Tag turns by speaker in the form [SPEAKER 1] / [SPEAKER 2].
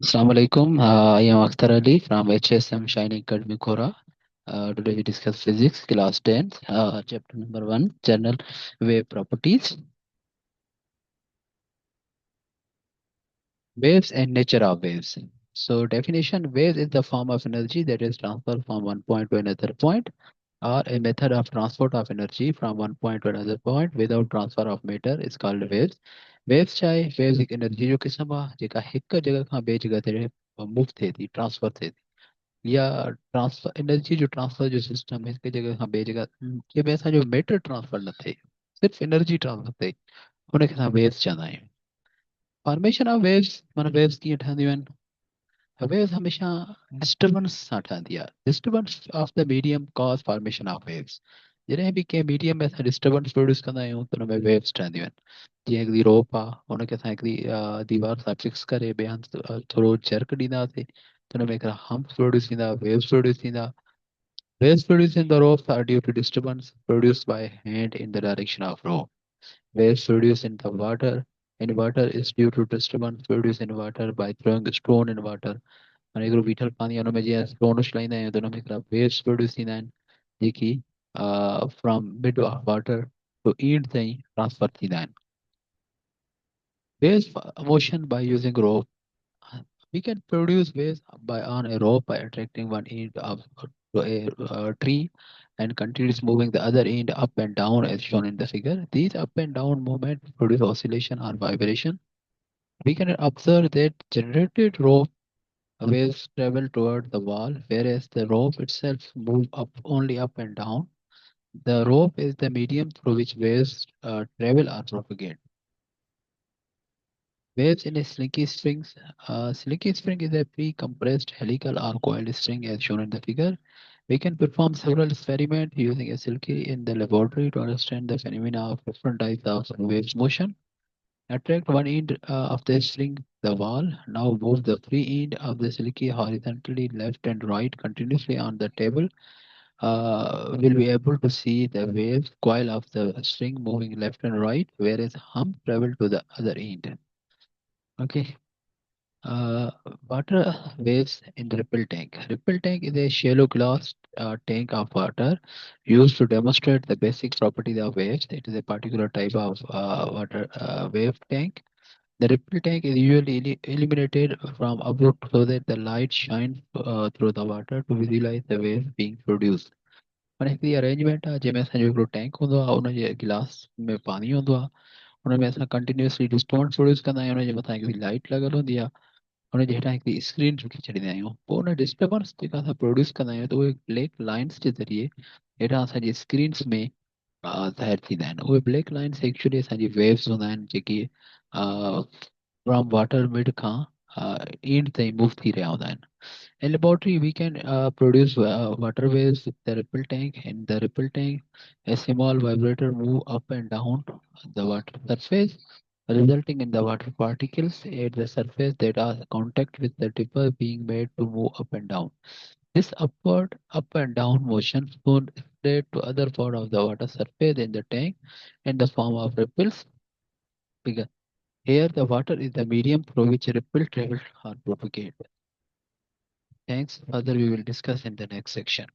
[SPEAKER 1] Assalamu alaikum. I am Akhtar Ali from HSM Shining Academy Kora. Today we discuss physics, class 10, chapter number 1, general wave properties, waves and nature of waves. So definition, waves is the form of energy that is transferred from one point to another point, or a method of transport of energy from one point to another point without transfer of matter is called waves. Waves चाहे waves एक energy जो किस्म आहे जेका हिक जगह खां ॿिए जगह ते मूव थिए थी, ट्रांसफर थिए थी, या ट्रांसफर एनर्जी जो ट्रांसफर जो सिस्टम है हिक जगह खां ॿिए जगह जंहिंमें असांजो मैटर ट्रांसफर न थिए, सिर्फ़ एनर्जी ट्रांसफर थिए, हुनखे असां वेव्स चवंदा आहियूं. फॉर्मेशन ऑफ वेव्स माना वेव्स कीअं ठहंदियूं आहिनि. वेव्स हमेशा डिस्टर्बेंस सां ठहंदी आहे. Disturbance of the medium cause formation of waves. जॾहिं बि कंहिं मीडियम में असां डिस्टर्बेंस प्रोड्यूस कंदा आहियूं त हुन में वेव्स ठहंदियूं आहिनि. जीअं हिकिड़ी रोप आहे, हुनखे असां हिकिड़ी दीवार सां फिक्स करे ॿिए हंधि थोरो जर्क ॾींदासीं त हुन में हिकिड़ा हम्प्स प्रोड्यूस थींदा, वेव्स प्रोड्यूस थींदा. Waves produced in the ropes are due to disturbance produced by hand in the direction of rope. Waves produced in water is due to disturbance produced in water by throwing a stone in water. माने हिकिड़ो बीठल पाणी आहे, हुन में जीअं stone उछलाईंदा आहियूं त हुन में हिकिड़ा वेव्स प्रोड्यूस थींदा आहिनि जेकी from mid of water to ईंट ताईं ट्रांसफर थींदा आहिनि. Waves motion by using rope. We can produce waves by on a rope by attracting one end of to a tree and continues moving the other end up and down as shown in the figure. These up and down movements produce oscillation or vibration. We can observe that generated rope waves travel toward the wall, whereas the rope itself move up only up and down. The rope is the medium through which waves travel or propagate. Waves in a slinky string. Slinky string is a pre-compressed helical or coiled string as shown in the figure. We can perform several experiments using a silky in the laboratory to understand the phenomena of different types of waves motion. Attract one end of the string the wall. Now move the free end of the silky horizontally left and right continuously on the table. We'll be able to see the wave coil of the string moving left and right, whereas hump travel to the other end. Okay. Uh, Water waves in the ripple tank. Ripple tank is a shallow glass tank of water used to demonstrate the basic properties of waves. It is a particular type of water wave tank. The ripple tank is usually illuminated from above so that the light shines through the water to visualize the waves being produced. माने हिकिड़ी arrangement आहे जंहिंमें असांजो हिकिड़ो tank हूंदो आहे, उनजे गिलास में पाणी हूंदो आहे, हुनमें असां कंटिन्यूअसली डिस्टोंस प्रोड्यूस कंदा आहियूं, हुनजे मथां हिकिड़ी लाइट लॻल हूंदी आहे, हुनजे हेठां हिकिड़ी स्क्रीन रखी छॾींदा आहियूं. पोइ हुन डिस्टर्बेंस जेका असां प्रोड्यूस कंदा आहियूं त उहे ब्लैक लाइन्स जे ज़रिए हेठां असांजी स्क्रीन्स में ज़ाहिर थींदा आहिनि. उहे ब्लैक लाइन्स एक्चुअली असांजी वेव्स हूंदा आहिनि जेकी from water mid Khan and ताईं मूव थी रहिया हूंदा आहिनि. In laboratory, we can produce water waves with the ripple tank. In the ripple tank, a small vibrator move up and down the water surface, resulting in the water particles at the surface that are in contact with the dipper being made to move up and down. This upward, up and down motion would spread to other part of the water surface in the tank in the form of ripples. Because here, the water is the medium through which ripple travel or propagate. Thanks. Further, we will discuss in the next section.